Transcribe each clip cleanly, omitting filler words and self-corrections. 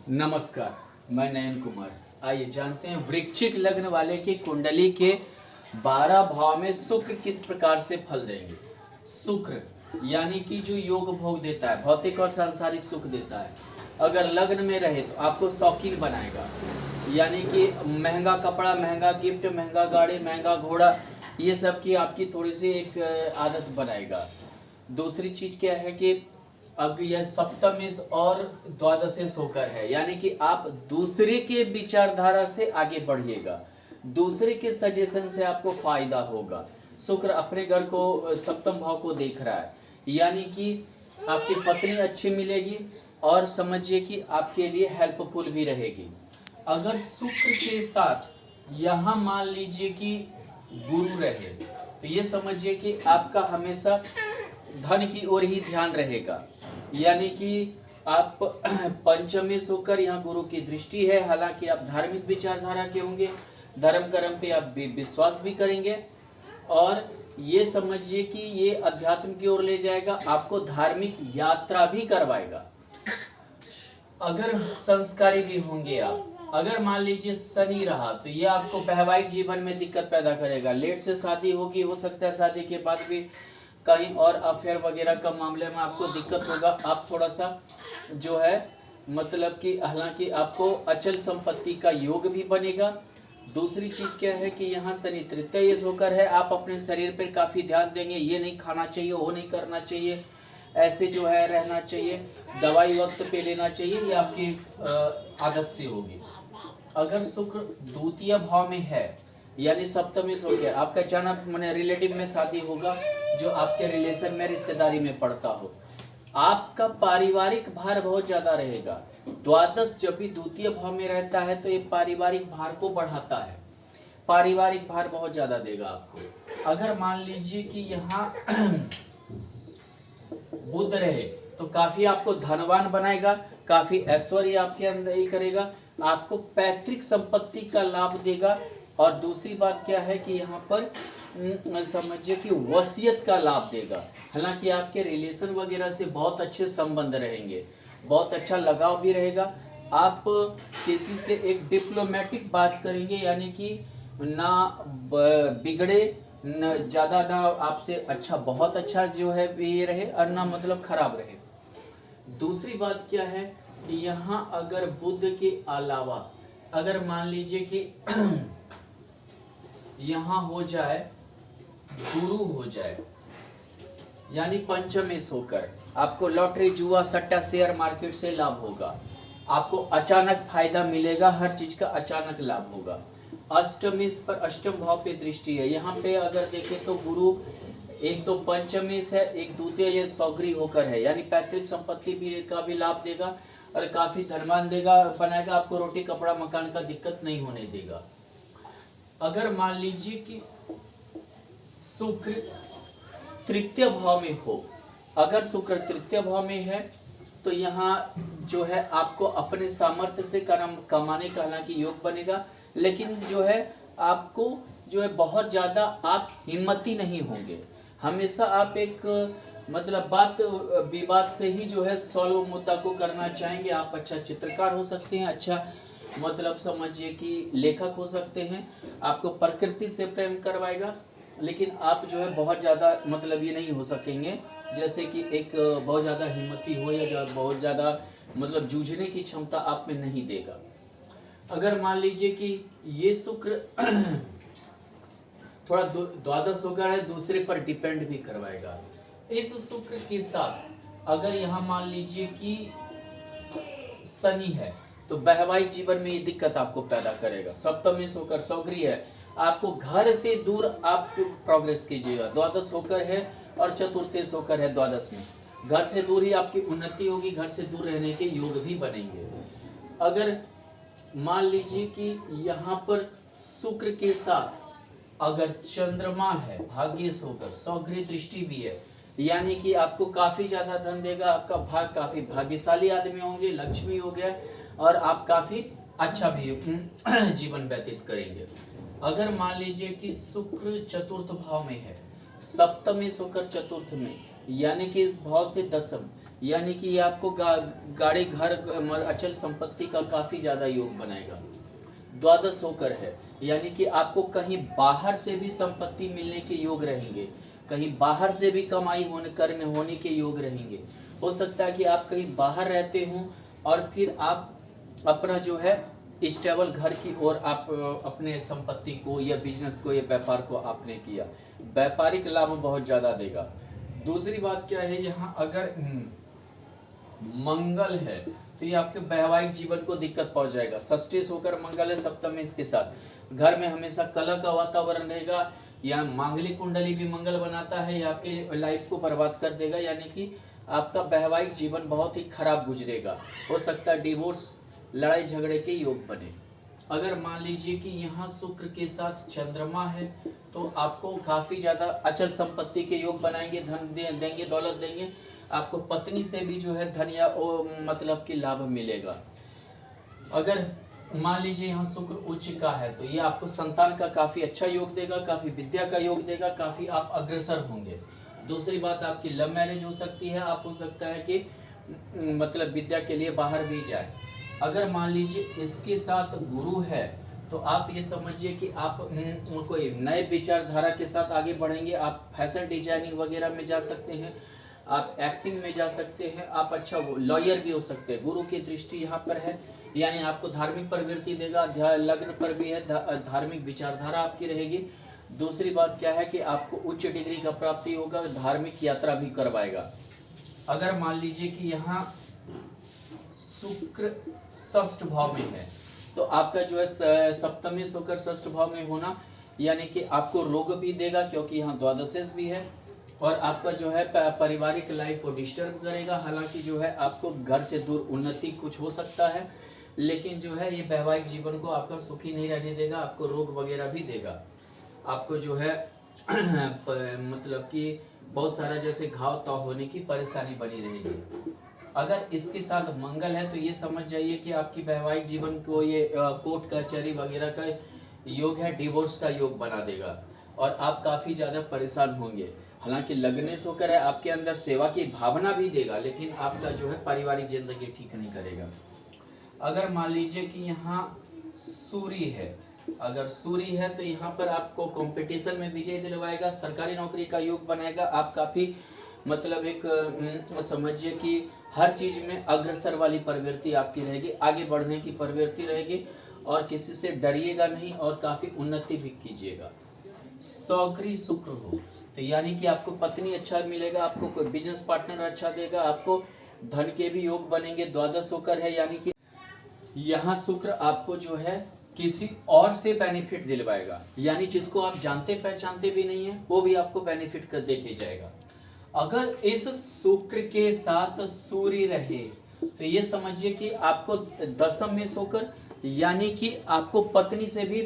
नमस्कार, मैं नयन कुमार। आइए जानते हैं वृश्चिक लग्न वाले की कुंडली के 12 भाव में शुक्र किस प्रकार से फल देंगे। शुक्र यानी कि जो योग भोग देता है, भौतिक और सांसारिक सुख देता है। अगर लग्न में रहे तो आपको शौकीन बनाएगा, यानी कि महंगा कपड़ा, महंगा गिफ्ट, महंगा गाड़ी, महंगा घोड़ा, ये सब की आपकी थोड़ी सी एक आदत बनाएगा। दूसरी चीज क्या है कि अब यह सप्तमेश और द्वादशेश होकर है, यानी कि आप दूसरे के विचारधारा से आगे बढ़िएगा, दूसरे के सजेशन से आपको फायदा होगा। शुक्र अपने घर को, सप्तम भाव को देख रहा है, यानी कि आपकी पत्नी अच्छी मिलेगी और समझिए कि आपके लिए हेल्पफुल भी रहेगी। अगर शुक्र के साथ यहाँ मान लीजिए कि गुरु रहे तो ये समझिए कि आपका हमेशा धन की ओर ही ध्यान रहेगा, यानी कि आप पंचमी होकर यहाँ गुरु की दृष्टि है। हालांकि आप धार्मिक विचारधारा के होंगे, धर्म कर्म पे आप विश्वास भी करेंगे और ये समझिए कि ये अध्यात्म की ओर ले जाएगा, आपको धार्मिक यात्रा भी करवाएगा। अगर संस्कारी भी होंगे आप, अगर मान लीजिए शनि रहा तो ये आपको वैवाहिक जीवन में दिक्कत पैदा करेगा। लेट से शादी होगी, हो सकता है शादी के बाद भी कहीं और अफेयर वगैरह का मामले में आपको दिक्कत होगा। आप थोड़ा सा जो है मतलब कि हालांकि आपको अचल संपत्ति का योग भी बनेगा। दूसरी चीज क्या है कि यहाँ शनि तृतीय होकर है, आप अपने शरीर पर काफी ध्यान देंगे। ये नहीं खाना चाहिए, वो नहीं करना चाहिए, ऐसे जो है रहना चाहिए, दवाई वक्त पे लेना चाहिए, ये आपकी आदत से होगी। अगर शुक्र द्वितीय भाव में है यानी सप्तमी हो गया, आपका अचानक मैंने रिलेटिव में शादी होगा जो आपके रिलेशन में, रिश्तेदारी में पड़ता हो। आपका पारिवारिक भार बहुत ज्यादा रहेगा। द्वादश जब भी द्वितीय भाव में रहता है तो ये पारिवारिक भार को बढ़ाता है, पारिवारिक भार बहुत ज्यादा देगा आपको। अगर मान लीजिए कि यहाँ बुध रहे तो काफी आपको धनवान बनाएगा, काफी ऐश्वर्य आपके अंदर ही करेगा, आपको पैतृक संपत्ति का लाभ देगा। और दूसरी बात क्या है कि यहाँ पर समझिए कि वसीयत का लाभ देगा। हालांकि आपके रिलेशन वगैरह से बहुत अच्छे संबंध रहेंगे, बहुत अच्छा लगाव भी रहेगा। आप किसी से एक डिप्लोमेटिक बात करेंगे, यानी कि ना बिगड़े न ज़्यादा, ना आपसे अच्छा बहुत अच्छा जो है ये रहे और ना मतलब खराब रहे। दूसरी बात क्या है कि यहाँ अगर बुध के अलावा अगर मान लीजिए कि यहाँ हो जाए गुरु हो जाए, यानी पंचमेश होकर आपको लॉटरी, जुआ, सट्टा, शेयर मार्केट से लाभ होगा, आपको अचानक फायदा मिलेगा, हर चीज का अचानक लाभ होगा। अष्टमेश पर अष्टम भाव पे दृष्टि है, यहाँ पे अगर देखें तो गुरु एक तो पंचमेश है, एक द्वितीय ये सौगरी होकर है, यानी पैतृक संपत्ति भी का भी लाभ देगा और काफी धनवान देगा, बनाएगा, आपको रोटी कपड़ा मकान का दिक्कत नहीं होने देगा। अगर मान लीजिए कि शुक्र तृतीय भाव में हो, अगर शुक्र तृतीय भाव में है तो यहाँ जो है आपको अपने सामर्थ्य से कमाने का हालांकि योग बनेगा, लेकिन जो है आपको जो है बहुत ज़्यादा आप हिम्मती नहीं होंगे। हमेशा आप एक मतलब बात विवाद से ही जो है सॉल्व मुद्दा को करना चाहेंगे। आप अच्छा चित्रकार हो सकते हैं, अच्छा मतलब समझिए कि लेखक हो सकते हैं, आपको प्रकृति से प्रेम करवाएगा, लेकिन आप जो है बहुत ज़्यादा मतलब ये नहीं हो सकेंगे जैसे कि एक बहुत ज़्यादा हिम्मती हो या बहुत ज़्यादा मतलब जूझने की क्षमता आप में नहीं देगा। अगर मान लीजिए कि ये शुक्र थोड़ा द्वादश होकर है, दूसरे पर डिपेंड भी करवाएगा। इस शुक्र के साथ अगर यहाँ मान लीजिए कि शनि है तो वैवाहिक जीवन में ये दिक्कत आपको पैदा करेगा। सप्तमेश होकर सौगरी है, आपको घर से दूर आप प्रोग्रेस कीजिएगा। द्वादश होकर है और चतुर्थेश होकर है द्वादश में, घर से दूर ही आपकी उन्नति होगी, घर से दूर रहने के योग भी बनेंगे। अगर मान लीजिए कि यहाँ पर शुक्र के साथ अगर चंद्रमा है, भाग्येश होकर सौगरी दृष्टि भी है, यानी कि आपको काफी ज्यादा धन देगा, आपका भाग काफी भाग्यशाली आदमी होंगे, लक्ष्मी हो गया और आप काफी अच्छा भी जीवन व्यतीत करेंगे। अगर मान लीजिए कि शुक्र चतुर्थ भाव में है, सप्तमेश होकर चतुर्थ में, यानी कि इस भाव से दसम, यानी कि ये आपको गाड़ी घर अचल संपत्ति का काफी ज्यादा योग बनाएगा। द्वादश होकर है, यानी कि आपको कहीं बाहर से भी संपत्ति मिलने के योग रहेंगे, कहीं बाहर से भी कमाई होने के योग रहेंगे। हो सकता है कि आप कहीं बाहर रहते हो और फिर आप अपना जो है स्टेबल घर की ओर आप अपने संपत्ति को या बिजनेस को या व्यापार को आपने किया, व्यापारिक लाभ बहुत ज्यादा देगा। दूसरी बात क्या है, यहाँ अगर मंगल है तो ये आपके वैवाहिक जीवन को दिक्कत पहुंच जाएगा। षष्ठी होकर मंगल है सप्तम इसके साथ, घर में हमेशा कलह का वातावरण रहेगा। या मांगलिक कुंडली भी मंगल बनाता है, ये आपके लाइफ को बर्बाद कर देगा, यानी कि आपका वैवाहिक जीवन बहुत ही खराब गुजरेगा। हो सकता है डिवोर्स, लड़ाई झगड़े के योग बने। अगर मान लीजिए कि यहाँ शुक्र के साथ चंद्रमा है तो आपको काफी ज्यादा अचल संपत्ति के योग बनाएंगे, धन देंगे, दौलत देंगे। आपको पत्नी से भी जो है धन या मतलब कि लाभ मिलेगा। अगर मान लीजिए यहाँ शुक्र उच्च का है तो ये आपको संतान का काफी अच्छा योग देगा, काफी विद्या का योग देगा, काफी आप अग्रसर होंगे। दूसरी बात, आपकी लव मैरिज हो सकती है, आप हो सकता है कि मतलब विद्या के लिए बाहर भी जाए। अगर मान लीजिए इसके साथ गुरु है तो आप ये समझिए कि आप कोई नए विचारधारा के साथ आगे बढ़ेंगे। आप फैशन डिजाइनिंग वगैरह में जा सकते हैं, आप एक्टिंग में जा सकते हैं, आप अच्छा लॉयर भी हो सकते हैं। गुरु की दृष्टि यहाँ पर है, यानी आपको धार्मिक प्रवृत्ति देगा। लग्न पर भी है, धार्मिक विचारधारा आपकी रहेगी। दूसरी बात क्या है कि आपको उच्च डिग्री का प्राप्ति होगा, धार्मिक यात्रा भी करवाएगा। अगर मान लीजिए कि यहाँ शुक्र षष्ठ भाव में है तो आपका जो है सप्तमी होकर षष्ठ भाव में होना, यानी कि आपको रोग भी देगा क्योंकि यहाँ द्वादशेश भी है, और आपका जो है पारिवारिक लाइफ को डिस्टर्ब करेगा। हालांकि जो है आपको घर से दूर उन्नति कुछ हो सकता है, लेकिन जो है ये वैवाहिक जीवन को आपका सुखी नहीं रहने देगा, आपको रोग वगैरह भी देगा। आपको जो है मतलब कि बहुत सारा जैसे घाव ताव होने की परेशानी बनी रहेगी। अगर इसके साथ मंगल है तो ये समझ जाइए कि आपकी वैवाहिक जीवन को ये कोर्ट कचहरी वगैरह का योग है, डिवोर्स का योग बना देगा और आप काफी ज्यादा परेशान होंगे। हालांकि लग्नेश होकर है आपके अंदर सेवा की भावना भी देगा, लेकिन आपका जो है पारिवारिक जिंदगी ठीक नहीं करेगा। अगर मान लीजिए कि यहाँ सूर्य है, अगर सूर्य है तो यहाँ पर आपको कंपटीशन में विजय दिलवाएगा, सरकारी नौकरी का योग बनाएगा। आप काफी मतलब एक समझिए कि हर चीज में अग्रसर वाली प्रवृत्ति आपकी रहेगी, आगे बढ़ने की प्रवृत्ति रहेगी और किसी से डरिएगा नहीं और काफी उन्नति भी कीजिएगा। सौग्री शुक्र हो तो यानी कि आपको पत्नी अच्छा मिलेगा, आपको कोई बिजनेस पार्टनर अच्छा देगा, आपको धन के भी योग बनेंगे। द्वादश होकर है, यानी कि यहाँ शुक्र आपको जो है किसी और से बेनिफिट दिलवाएगा, यानी जिसको आप जानते पहचानते भी नहीं है वो भी आपको बेनिफिट कर देके जाएगा। अगर इस शुक्र के साथ सूर्य रहे तो ये समझिए कि आपको दशम में होकर, यानी कि आपको पत्नी से भी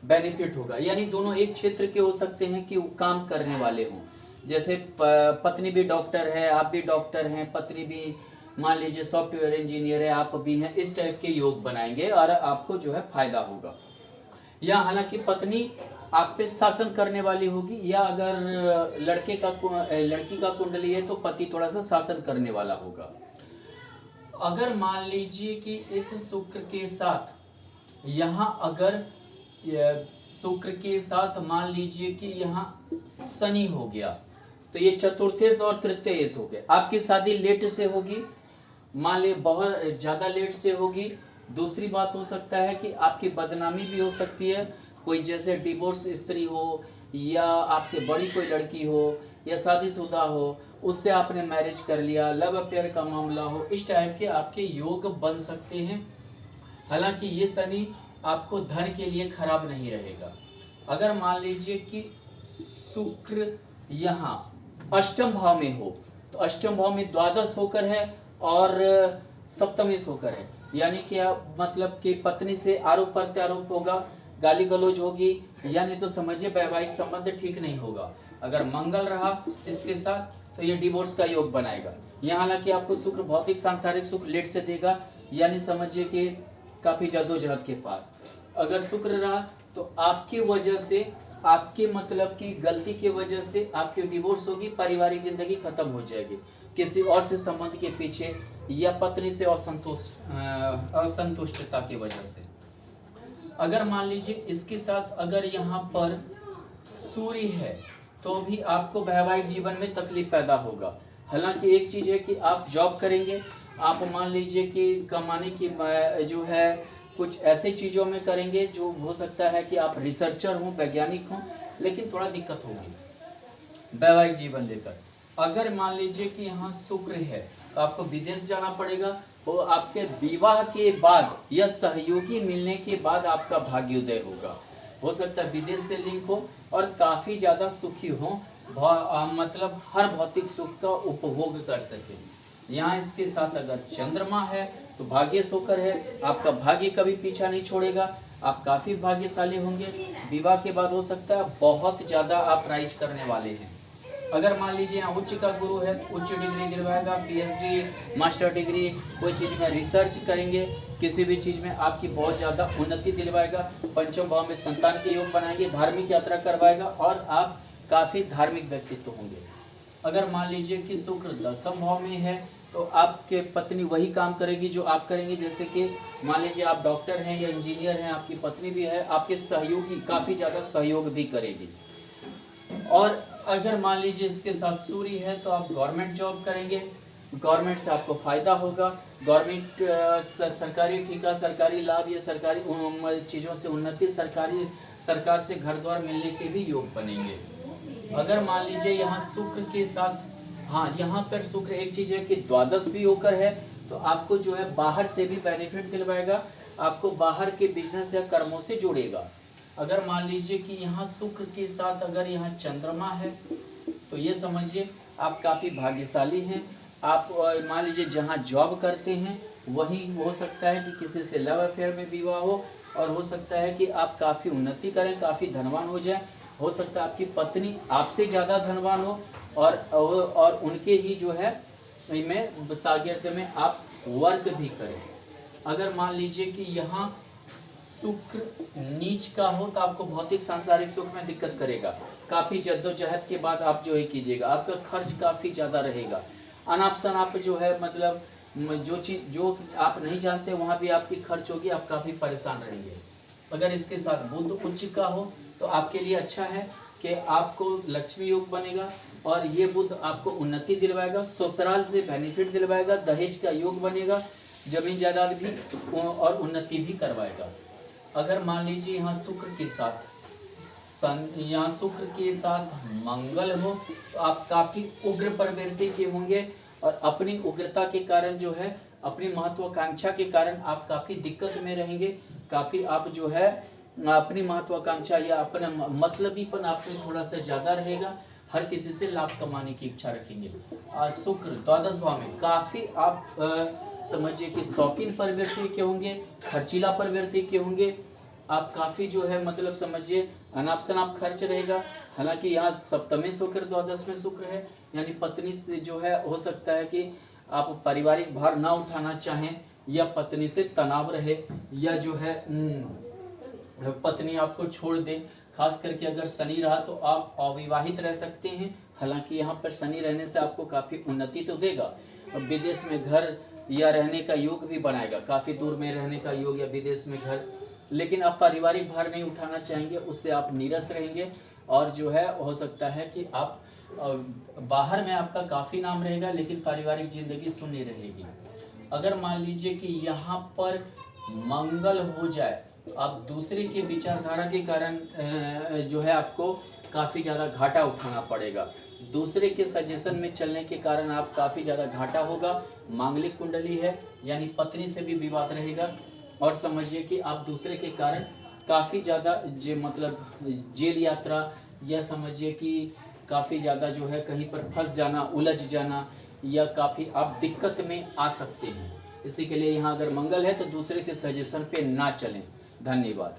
बेनिफिट होगा, यानी दोनों एक क्षेत्र के हो सकते हैं कि काम करने वाले हों। जैसे पत्नी भी डॉक्टर है, आप भी डॉक्टर हैं, पत्नी भी मान लीजिए सॉफ्टवेयर इंजीनियर है, आप भी हैं, इस टाइप के योग बनाएंगे और आपको जो है फायदा होगा। या हालांकि पत्नी आप पे शासन करने वाली होगी, या अगर लड़की का कुंडली है तो पति थोड़ा सा शासन करने वाला होगा। अगर मान लीजिए कि इस शुक्र के साथ यहाँ अगर शुक्र के साथ मान लीजिए कि यहाँ शनि हो गया तो ये चतुर्थेश और तृतीयेश हो गए। आपकी शादी लेट से होगी, मान ली बहुत ज्यादा लेट से होगी। दूसरी बात हो सकता है कि आपकी बदनामी भी हो सकती है, कोई जैसे डिवोर्स स्त्री हो या आपसे बड़ी कोई लड़की हो या शादीशुदा हो, उससे आपने मैरिज कर लिया, लव अफेयर का मामला हो, इस टाइप के आपके योग बन सकते हैं। हालांकि ये शनि आपको धन के लिए खराब नहीं रहेगा। अगर मान लीजिए कि शुक्र यहाँ अष्टम भाव में हो तो अष्टम भाव में द्वादश होकर है और सप्तमेश होकर है, यानी कि आप मतलब कि पत्नी से आरोप प्रत्यारोप होगा, गाली गलौज होगी, यानी तो समझिए वैवाहिक संबंध ठीक नहीं होगा। अगर मंगल रहा इसके साथ तो ये डिवोर्स का योग बनाएगा। यहाँ हालांकि आपको शुक्र भौतिक सांसारिक सुख लेट से देगा, यानी समझिए कि काफी जद्दोजहद के पास। अगर शुक्र रहा तो आपकी वजह से, आपके मतलब की गलती की वजह से आपकी डिवोर्स होगी, पारिवारिक जिंदगी खत्म हो जाएगी। किसी और से संबंध के पीछे, या पत्नी से असंतुष्टता की वजह से। अगर मान लीजिए इसके साथ अगर यहाँ पर सूर्य है तो भी आपको वैवाहिक जीवन में तकलीफ पैदा होगा। हालांकि एक चीज़ है कि आप जॉब करेंगे, आप मान लीजिए कि कमाने की जो है कुछ ऐसे चीज़ों में करेंगे जो हो सकता है कि आप रिसर्चर हों, वैज्ञानिक हों, लेकिन थोड़ा दिक्कत होगी वैवाहिक जीवन लेकर। अगर मान लीजिए कि यहाँ शुक्र है तो आपको विदेश जाना पड़ेगा, वो आपके विवाह के बाद या सहयोगी मिलने के बाद आपका भाग्योदय होगा। हो सकता है विदेश से लिंक हो और काफ़ी ज़्यादा सुखी हो, मतलब हर भौतिक सुख का उपभोग कर सके। यहाँ इसके साथ अगर चंद्रमा है तो भाग्यश होकर है, आपका भाग्य कभी पीछा नहीं छोड़ेगा, आप काफ़ी भाग्यशाली होंगे। विवाह के बाद हो सकता है बहुत ज़्यादा आप राइज करने वाले हैं। अगर मान लीजिए यहाँ उच्च का गुरु है, उच्च डिग्री दिलवाएगा, पीएचडी मास्टर डिग्री, कोई चीज़ में रिसर्च करेंगे, किसी भी चीज़ में आपकी बहुत ज़्यादा उन्नति दिलवाएगा। पंचम भाव में संतान के योग बनाएंगे, धार्मिक यात्रा करवाएगा और आप काफ़ी धार्मिक व्यक्तित्व होंगे। अगर मान लीजिए कि शुक्र दसम भाव में है तो आपके पत्नी वही काम करेगी जो आप करेंगे। जैसे कि मान लीजिए आप डॉक्टर हैं या इंजीनियर हैं, आपकी पत्नी भी है, आपके सहयोगी काफ़ी ज़्यादा सहयोग भी करेगी। और अगर मान लीजिए इसके साथ सूर्य है तो आप गवर्नमेंट जॉब करेंगे, गवर्नमेंट से आपको फ़ायदा होगा। गवर्नमेंट सरकारी ठेका, सरकारी लाभ या सरकारी चीज़ों से उन्नति, सरकार से घर द्वार मिलने के भी योग बनेंगे। अगर मान लीजिए यहाँ शुक्र के साथ, हाँ यहाँ पर शुक्र एक चीज़ है कि द्वादश भी होकर है तो आपको जो है बाहर से भी बेनिफिट दिलवाएगा, आपको बाहर के बिजनेस या कर्मों से जोड़ेगा। अगर मान लीजिए कि यहाँ शुक्र के साथ अगर यहाँ चंद्रमा है तो ये समझिए आप काफ़ी भाग्यशाली हैं। आप मान लीजिए जहाँ जॉब करते हैं वही हो सकता है कि किसी से लव अफेयर में विवाह हो, और हो सकता है कि आप काफ़ी उन्नति करें, काफ़ी धनवान हो जाए। हो सकता है आपकी पत्नी आपसे ज़्यादा धनवान हो और उनके ही जो है में सागिर्द में आप वर्क भी करें। अगर मान लीजिए कि यहाँ शुक्र नीच का हो तो आपको भौतिक सांसारिक सुख में दिक्कत करेगा। काफ़ी जद्दोजहद के बाद आप जो है कीजिएगा, आपका खर्च काफ़ी ज़्यादा रहेगा। अनाप शनाप जो है मतलब जो चीज़ जो आप नहीं जानते वहाँ भी आपकी खर्च होगी, आप काफ़ी परेशान रहेंगे। अगर इसके साथ बुध उच्च का हो तो आपके लिए अच्छा है कि आपको लक्ष्मी योग बनेगा और ये बुध आपको उन्नति दिलवाएगा, ससुराल से बेनिफिट दिलवाएगा, दहेज का योग बनेगा, जमीन जायदाद भी और उन्नति भी करवाएगा। अगर मान लीजिए यहाँ शुक्र के साथ मंगल हो तो आप काफ़ी उग्र प्रवृत्ति के होंगे और अपनी उग्रता के कारण जो है, अपनी महत्वाकांक्षा के कारण आप काफ़ी दिक्कत में रहेंगे। काफ़ी आप जो है अपनी महत्वाकांक्षा या अपना मतलबीपन आप में थोड़ा सा ज़्यादा रहेगा, हर किसी से लाभ कमाने की इच्छा रखेंगे। शुक्र द्वादश भाव में काफ़ी आप समझिए कि शौकीन प्रवृत्ति के होंगे, खर्चीला प्रवृत्ति के होंगे। आप काफ़ी जो है मतलब समझिए अनाप शनाप खर्च रहेगा। हालांकि यहाँ सप्तमे शुक्र द्वादश में शुक्र है, यानी पत्नी से जो है हो सकता है कि आप पारिवारिक भार ना उठाना चाहें या पत्नी से तनाव रहे या जो है पत्नी आपको छोड़ दे। खास करके अगर शनि रहा तो आप अविवाहित रह सकते हैं। हालांकि यहाँ पर शनि रहने से आपको काफ़ी उन्नति तो देगा, विदेश में घर या रहने का योग भी बनाएगा, काफ़ी दूर में रहने का योग या विदेश में घर। लेकिन आप पारिवारिक भार नहीं उठाना चाहेंगे, उससे आप नीरस रहेंगे और जो है हो सकता है कि आप बाहर में आपका काफ़ी नाम रहेगा लेकिन पारिवारिक जिंदगी शून्य रहेगी। अगर मान लीजिए कि यहाँ पर मंगल हो जाए तो आप दूसरे के विचारधारा के कारण जो है आपको काफ़ी ज़्यादा घाटा उठाना पड़ेगा। दूसरे के सजेशन में चलने के कारण आप काफ़ी ज़्यादा घाटा होगा। मांगलिक कुंडली है यानी पत्नी से भी विवाद रहेगा और समझिए कि आप दूसरे के कारण काफ़ी ज़्यादा मतलब जेल यात्रा या समझिए कि काफ़ी ज़्यादा जो है कहीं पर फंस जाना, उलझ जाना या काफ़ी आप दिक्कत में आ सकते हैं। इसी के लिए यहाँ अगर मंगल है तो दूसरे के सजेशन पे ना चलें। धन्यवाद।